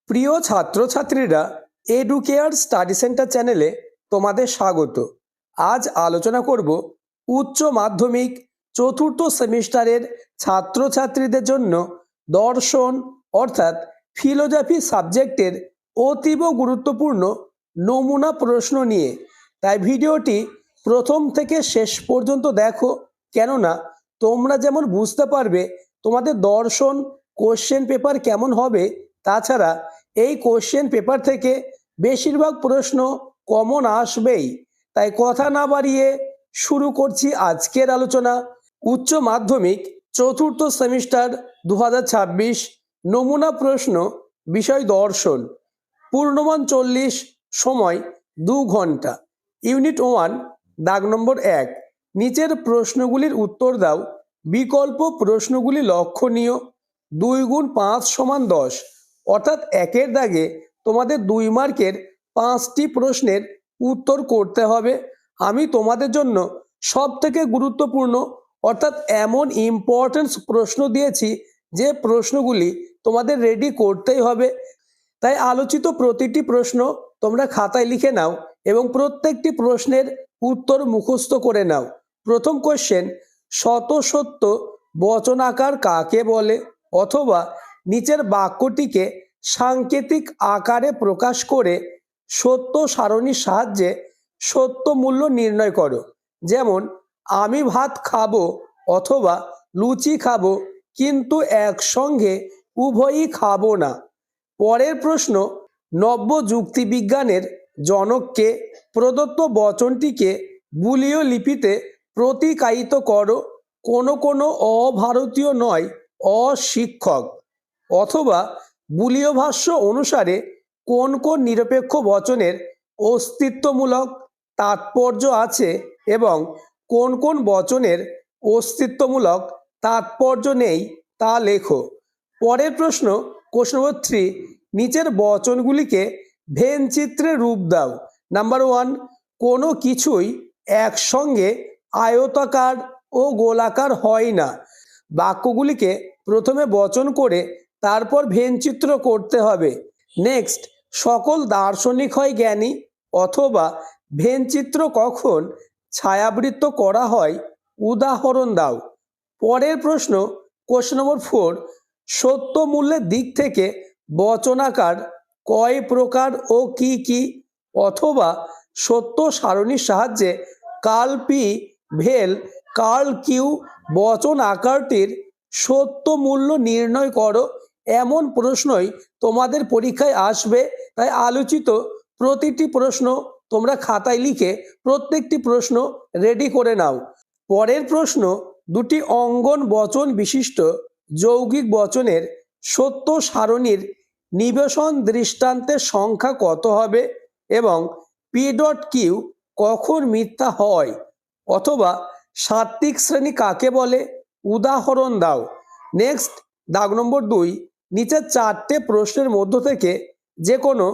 প্রিয় ছাত্রছাত্রীরা, educare study centre চ্যানেলে তোমাদের স্বাগত। আজ আলোচনা করব উচ্চ মাধ্যমিক চতুর্থ সেমিস্টারের ছাত্রছাত্রীদের জন্য দর্শন অর্থাৎ ফিলোজফি সাবজেক্টের অতীব গুরুত্বপূর্ণ নমুনা প্রশ্ন নিয়ে। তাই ভিডিওটি প্রথম থেকে শেষ পর্যন্ত দেখো, কেননা তোমরা যেমন বুঝতে পারবে তোমাদের দর্শন কোশ্চেন পেপার কেমন হবে, তাছাড়া এই কোশ্চেন পেপার থেকে বেশিরভাগ প্রশ্ন কমন আসবেই। তাই কথা না বাড়িয়ে শুরু করছি আজকের আলোচনা। উচ্চ মাধ্যমিক চতুর্থ সেমিস্টার 2026 নমুনা প্রশ্ন, বিষয় দর্শন, পূর্ণমান 40, সময় 2 ঘন্টা। ইউনিট 1, দাগ নম্বর 1, নিচের প্রশ্নগুলির উত্তর দাও। বিকল্প প্রশ্নগুলি লক্ষণীয়। 2 গুণ 5 সমান 10, অর্থাৎ একের দাগে তোমাদের 2 মার্কের 5টি প্রশ্নের উত্তর করতে হবে। আমি তোমাদের জন্য সব থেকে গুরুত্বপূর্ণ অর্থাৎ এমন ইম্পর্টেন্স প্রশ্ন দিয়েছি যে প্রশ্নগুলি তোমাদের রেডি করতেই হবে। তাই আলোচিত প্রতিটি প্রশ্ন তোমরা খাতায় লিখে নাও এবং প্রত্যেকটি প্রশ্নের উত্তর মুখস্থ করে নাও। প্রথম কোশ্চেন, শতসত্য বচনাকার কাকে বলে? অথবা নিচের বাক্যটিকে সাংকেতিক আকারে প্রকাশ করে সত্য সারণীর সাহায্যে সত্য মূল্য নির্ণয় করো। যেমন, আমি ভাত খাবো অথবা লুচি খাবো, কিন্তু একসঙ্গে উভয়ই খাবো না। পরের প্রশ্ন, নব্য যুক্তিবিজ্ঞানের জনককে? প্রদত্ত বচনটিকে বুলীয় লিপিতে প্রতিকায়িত করো। কোনো কোনো অভারতীয় নয়, অশিক্ষক। অথবা বুলীয় ভাষ্য অনুসারে কোন কোন নিরপেক্ষ বচনের অস্তিত্বমূলক তাৎপর্য আছে এবং কোন কোন বচনের অস্তিত্বমূলক তাৎপর্য নেই তা লেখো। পরের প্রশ্ন, কোশ্চেন নম্বর 3, নিচের বচনগুলিকে ভেন চিত্রে রূপ দাও। নাম্বার 1, কোনো কিছুই একসঙ্গে আয়তাকার ও গোলাকার হয় না। বাক্যগুলিকে প্রথমে বচন করে তারপর ভেনচিত্র করতে হবে। নেক্সট, সকল দার্শনিক হয় জ্ঞানী। অথবা ভেনচিত্র কখন ছায়াবৃত্ত করা হয়, উদাহরণ দাও। পরের প্রশ্ন, কোশ্চেন নম্বর 4, সত্য মূল্যের দিক থেকে বচনাকার কয় প্রকার ও কি কি? অথবা সত্য সারণীর সাহায্যে কার্ল পি ভেল কার্ল কিউ বচন আকারটির সত্য মূল্য নির্ণয় করো। এমন প্রশ্নই তোমাদের পরীক্ষায় আসবে। তাই আলোচিত প্রতিটি প্রশ্ন তোমরা খাতায় লিখে প্রত্যেকটি প্রশ্ন রেডি করে নাও। পরের প্রশ্ন, দুটি অঙ্গন বচন বিশিষ্ট যৌগিক বচনের সত্য সারণীর নিবেশন দৃষ্টান্তের সংখ্যা কত হবে এবং পি ডট কিউ কখন মিথ্যা হয়? অথবা সাত্ত্বিক শ্রেণী কাকে বলে? উদাহরণ দাও। নেক্সট, দাগ নম্বর 2, নিচের 4টে প্রশ্নের মধ্য থেকে যে কোনো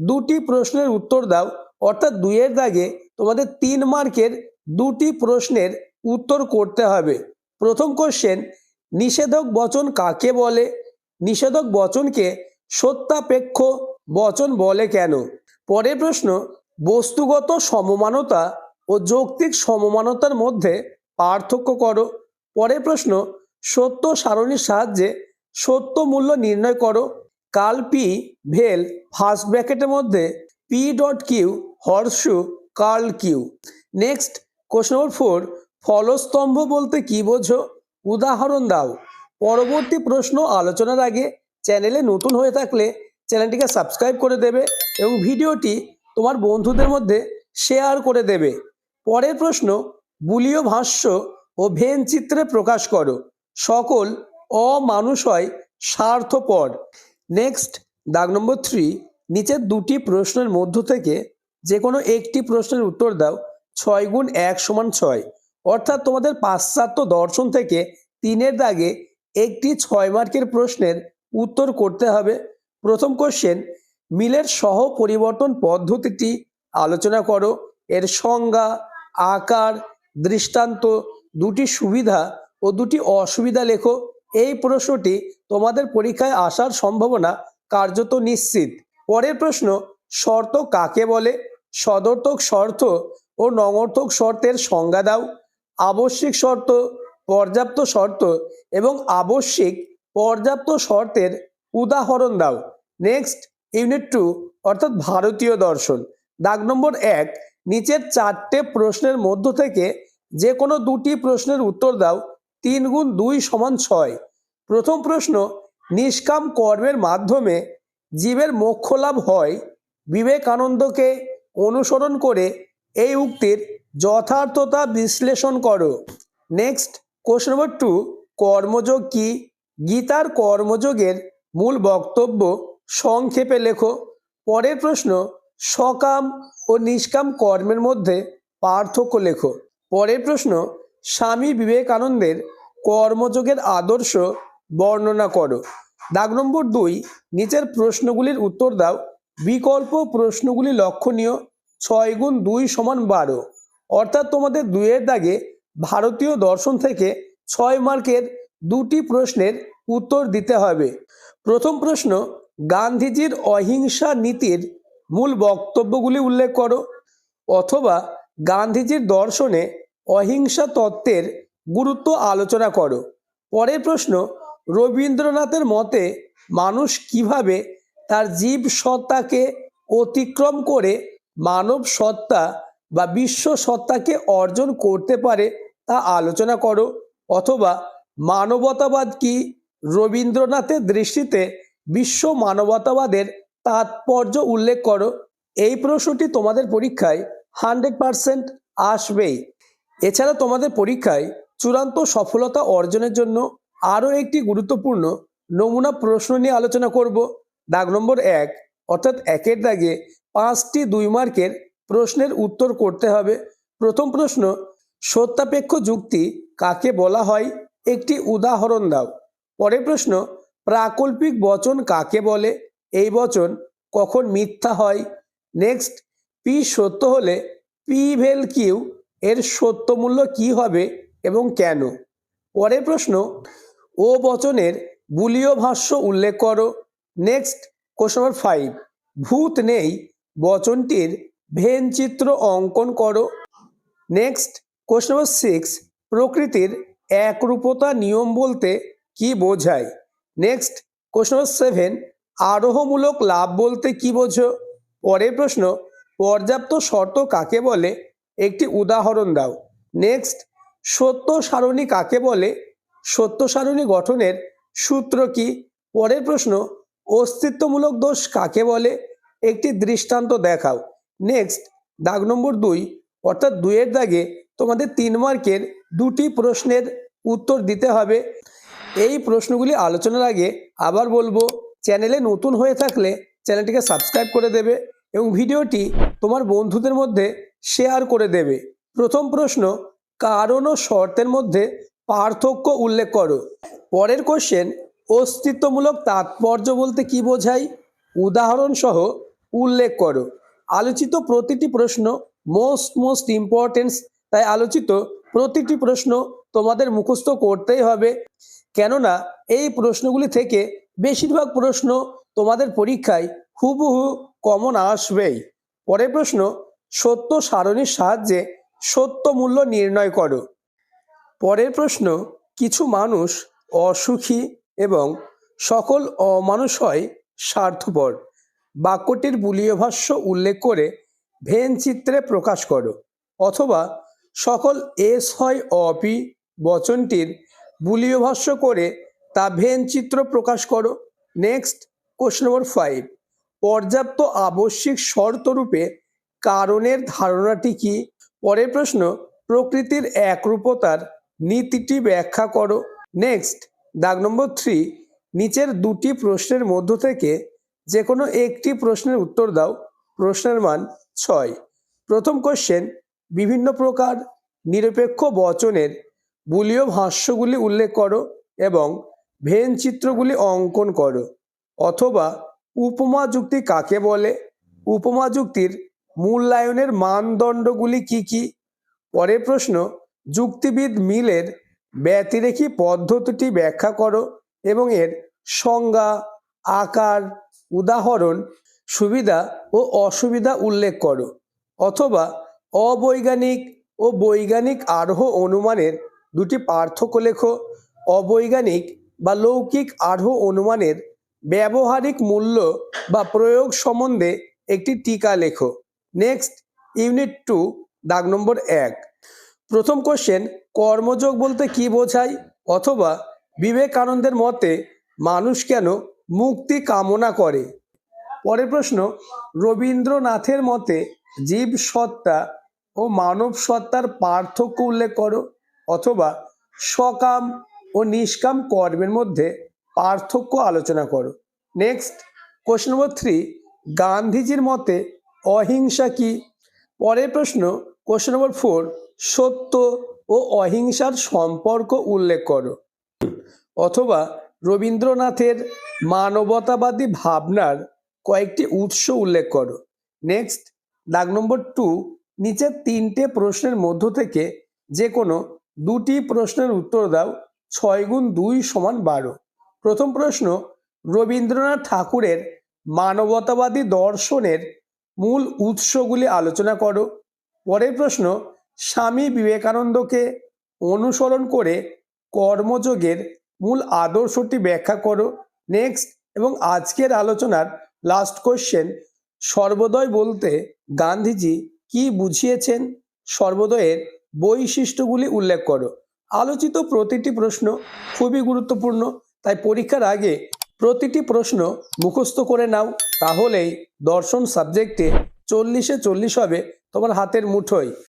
2টি প্রশ্নের উত্তর দাও। অর্থাৎ 2-এর দাগে তোমাদের 3 মার্কের 2টি প্রশ্নের উত্তর করতে হবে। প্রথম কোশ্চেন, নিষেধক বচন কাকে বলে? নিষেধক বচনকে সত্যাপেক্ষ বচন বলে কেন? পরের প্রশ্ন, বস্তুগত সমমানতা ও যৌক্তিক সমমানতার মধ্যে পার্থক্য করো। পরের প্রশ্ন, সত্য সারণীর সাহায্যে সত্য মূল্য নির্ণয় করো। কার্ল পি ভেল ফার্স্ট ব্র্যাকেটের মধ্যে পি ডট কিউ হর্ষু curl Q. Next, question number 4, ফলস্তম্ভ বলতে কি বোঝো? উদাহরণ দাও। পরবর্তী প্রশ্ন আলোচনার আগে চ্যানেলে নতুন হয়ে থাকলে চ্যানেলটিকে সাবস্ক্রাইব করে দেবে এবং ভিডিওটি তোমার বন্ধুদের মধ্যে শেয়ার করে দেবে। পরের প্রশ্ন, বুলীয় ভাষ্য ও ভেন চিত্রে প্রকাশ করো। সকল অমানুষ হয় স্বার্থপর। নেক্সট, দাগ নম্বর 3, নিচের 2টি প্রশ্নের মধ্য থেকে যে কোনো একটি প্রশ্নের উত্তর দাও। 6 গুণ 1 সমান 6, অর্থাৎ তোমাদের পাশ্চাত্য দর্শন থেকে 3-এর দাগে একটি 6 মার্কের প্রশ্নের উত্তর করতে হবে। প্রথম কোশ্চেন, মিলের সহ পরিবর্তন পদ্ধতিটি আলোচনা করো। এর সংজ্ঞা, আকার, দৃষ্টান্ত, 2টি সুবিধা ও 2টি অসুবিধা লেখো। এই প্রশ্নটি তোমাদের পরীক্ষায় আসার সম্ভাবনা কার্যত নিশ্চিত। পরের প্রশ্ন, শর্ত কাকে বলে? সদর্থক শর্ত ও নঙর্থক শর্তের সংজ্ঞা দাও। আবশ্যিক শর্ত, পর্যাপ্ত শর্ত এবং আবশ্যিক পর্যাপ্ত শর্তের উদাহরণ দাও। নেক্সট, ইউনিট 2 অর্থাৎ ভারতীয় দর্শন। দাগ নম্বর 1, নিচের 4টে প্রশ্নের মধ্য থেকে যে কোনো 2টি প্রশ্নের উত্তর দাও। 3 গুণ 2 সমান 6। প্রথম প্রশ্ন, নিষ্কাম কর্মের মাধ্যমে জীবের মোক্ষ লাভ হয়, বিবেকানন্দকে অনুসরণ করে এই উক্তির যথার্থতা বিশ্লেষণ করো। নেক্সট, কোশ্চেন নম্বর 2, কর্মযোগ কি? গীতার কর্মযোগের মূল বক্তব্য সংক্ষেপে লেখো। পরের প্রশ্ন, সকাম ও নিষ্কাম কর্মের মধ্যে পার্থক্য লেখো। পরের প্রশ্ন, স্বামী বিবেকানন্দের কর্মযোগের আদর্শ বর্ণনা করো। দাগ নম্বর 2, নিচের প্রশ্নগুলির উত্তর দাও। বিকল্প প্রশ্নগুলি লক্ষণীয়। 6 গুণ 2 সমান 12, অর্থাৎ তোমাদের 2-এর দাগে ভারতীয় দর্শন থেকে 6 মার্কের 2টি প্রশ্নের উত্তর দিতে হবে। প্রথম প্রশ্ন, গান্ধীজির অহিংসা নীতির মূল বক্তব্যগুলি উল্লেখ করো, অথবা গান্ধীজির দর্শনে অহিংসা তত্ত্বের গুরুত্ব আলোচনা করো। পরের প্রশ্ন, রবীন্দ্রনাথের মতে মানুষ কিভাবে তার জীব সত্তাকে অতিক্রম করে মানব সত্তা বা বিশ্ব সত্তাকে অর্জন করতে পারে তা আলোচনা করো, অথবা মানবতাবাদ কি? রবীন্দ্রনাথের দৃষ্টিতে বিশ্ব মানবতাবাদের তাৎপর্য উল্লেখ করো। এই প্রশ্নটি তোমাদের পরীক্ষায় 100% আসবেই। এছাড়া তোমাদের পরীক্ষায় চূড়ান্ত সফলতা অর্জনের জন্য আরও একটি গুরুত্বপূর্ণ নমুনা প্রশ্ন নিয়ে আলোচনা করব। দাগ নম্বর 1, অর্থাৎ 1-এর দাগে 5টি 2 মার্কের প্রশ্নের উত্তর করতে হবে। প্রথম প্রশ্ন, সত্যাপেক্ষ যুক্তি কাকে বলা হয়? একটি উদাহরণ দাও। পরের প্রশ্ন, প্রাকল্পিক বচন কাকে বলে? এই বচন কখন মিথ্যা হয়? নেক্সট, পি সত্য হলে পি ভেল কিউ এর সত্য মূল্য কি হবে এবং কেন? পরের প্রশ্ন, ও বচনের বুলীয় ভাষ্য উল্লেখ করো। নেক্সট, কোশ্চেন নম্বর 5, ভূত নেই বচনটির ভেন চিত্র অঙ্কন করো। নেক্সট, কোশ্চেন নম্বর 6, প্রকৃতির একরূপতা নিয়ম বলতে কি বোঝায়? নেক্সট, কোশ্চেন নম্বর 7, আরোহমূলক লাভ বলতে কি বোঝো? পরের প্রশ্ন, পর্যাপ্ত শর্ত কাকে বলে? একটি উদাহরণ দাও। নেক্সট, সত্য সারণী কাকে বলে? সত্য সারণী গঠনের সূত্র কি? পরের প্রশ্ন, অস্তিত্বমূলক দোষ কাকে বলে? একটি দৃষ্টান্ত দেখাও। নেক্সট, দাগ নম্বর 2, অর্থাৎ 2-এর দাগে তোমাদের 3 মার্কের 2টি প্রশ্নের উত্তর দিতে হবে। এই প্রশ্নগুলি আলোচনার আগে আবার বলবো, চ্যানেলে নতুন হয়ে থাকলে চ্যানেলটিকে সাবস্ক্রাইব করে দেবে এবং ভিডিওটি তোমার বন্ধুদের মধ্যে শেয়ার করে দেবে। প্রথম প্রশ্ন, কারণ ও শর্তের মধ্যে পার্থক্য উল্লেখ করো। পরের কোশ্চেন, অস্তিত্বমূলক তাৎপর্য বলতে কি বোঝায়? উদাহরণ সহ উল্লেখ করো। আলোচিত প্রতিটি প্রশ্ন মোস্ট ইম্পর্টেন্স, তাই আলোচিত প্রতিটি প্রশ্ন তোমাদের মুখস্থ করতেই হবে, কেননা এই প্রশ্নগুলি থেকে বেশিরভাগ প্রশ্ন তোমাদের পরীক্ষায় হুবহু কমন আসবেই। পরের প্রশ্ন, সত্য সারণীর সাহায্যে সত্য মূল্য নির্ণয় করো। পরের প্রশ্ন, কিছু মানুষ অসুখী এবং সকল অমানুষ হয় স্বার্থপর। বাক্যটির বুলীয় ভাষ্য উল্লেখ করে ভেন চিত্রে প্রকাশ করো, অথবা সকল এস হয় অপি বচনটির বুলীয় ভাষ্য করে তা ভেন চিত্র প্রকাশ করো। নেক্সট, কোশ্চেন নম্বর 5, পর্যাপ্ত আবশ্যিক শর্তরূপে কারণের ধারণাটি কি? পরের প্রশ্ন, প্রকৃতির একরূপতার নীতিটি ব্যাখ্যা করো। নেক্সট, দাগ নম্বর 3, নিচের 2টি প্রশ্নের মধ্য থেকে যে কোনো একটি প্রশ্নের উত্তর দাও। প্রশ্নের মান 6। প্রথম কোশ্চেন, বিভিন্ন প্রকার নিরপেক্ষ বচনের বুলীয় ভাষ্যগুলি উল্লেখ করো এবং ভেন চিত্রগুলি অঙ্কন করো, অথবা উপমা যুক্তি কাকে বলে? উপমা যুক্তির মূল্যায়নের মানদণ্ডগুলি কি কি? পরের প্রশ্ন, যুক্তিবিদ মিলের ব্যতিরেকী পদ্ধতিটি ব্যাখ্যা করো এবং এর সংজ্ঞা, আকার, উদাহরণ, সুবিধা ও অসুবিধা উল্লেখ করো। অথবা অবৈজ্ঞানিক ও বৈজ্ঞানিক আরোহ অনুমানের দুটি পার্থক্য লেখো। অবৈজ্ঞানিক বা লৌকিক আরোহ অনুমানের ব্যবহারিক মূল্য বা প্রয়োগ সম্বন্ধে একটি টিকা লেখো। নেক্সট, ইউনিট 2, দাগ নম্বর 1। প্রথম কোশ্চেন, কর্মযোগ বলতে কি বোঝায়? অথবা বিবেকানন্দের মতে মানুষ কেন মুক্তি কামনা করে? পরের প্রশ্ন, রবীন্দ্রনাথের মতে জীব সত্তা ও মানব সত্তার পার্থক্য উল্লেখ করো। অথবা সকাম ও নিষ্কাম কর্মের মধ্যে পার্থক্য আলোচনা করো। নেক্সট, কোশ্চেন নম্বর 3, গান্ধীজির মতে অহিংসা কি? পরের প্রশ্ন, কোশ্চেন নম্বর 4, সত্য ও অহিংসার সম্পর্ক উল্লেখ করো। অথবা রবীন্দ্রনাথের মানবতাবাদী ভাবনার কয়েকটি উৎস উল্লেখ করো। নেক্সট, দাগ নম্বর 2, নিচের 3টে প্রশ্নের মধ্য থেকে যে কোনো 2টি প্রশ্নের উত্তর দাও। 6 গুণ 2 সমান 12। প্রথম প্রশ্ন, রবীন্দ্রনাথ ঠাকুরের মানবতাবাদী দর্শনের মূল উৎসগুলি আলোচনা করো। পরের প্রশ্ন, স্বামী বিবেকানন্দকে অনুসরণ করে কর্মযোগের মূল আদর্শটি ব্যাখ্যা করো। নেক্সট, এবং আজকের আলোচনার লাস্ট কোশ্চেন, সর্বোদয় বলতে গান্ধীজি কি বুঝিয়েছেন? সর্বোদয়ের বৈশিষ্ট্যগুলি উল্লেখ করো। আলোচিত প্রতিটি প্রশ্ন খুবই গুরুত্বপূর্ণ, তাই পরীক্ষার আগে প্রতিটি প্রশ্ন মুখস্থ করে নাও, তাহলেই দর্শন সাবজেক্টে 40-এ 40 হবে তোমার হাতের মুঠোয়।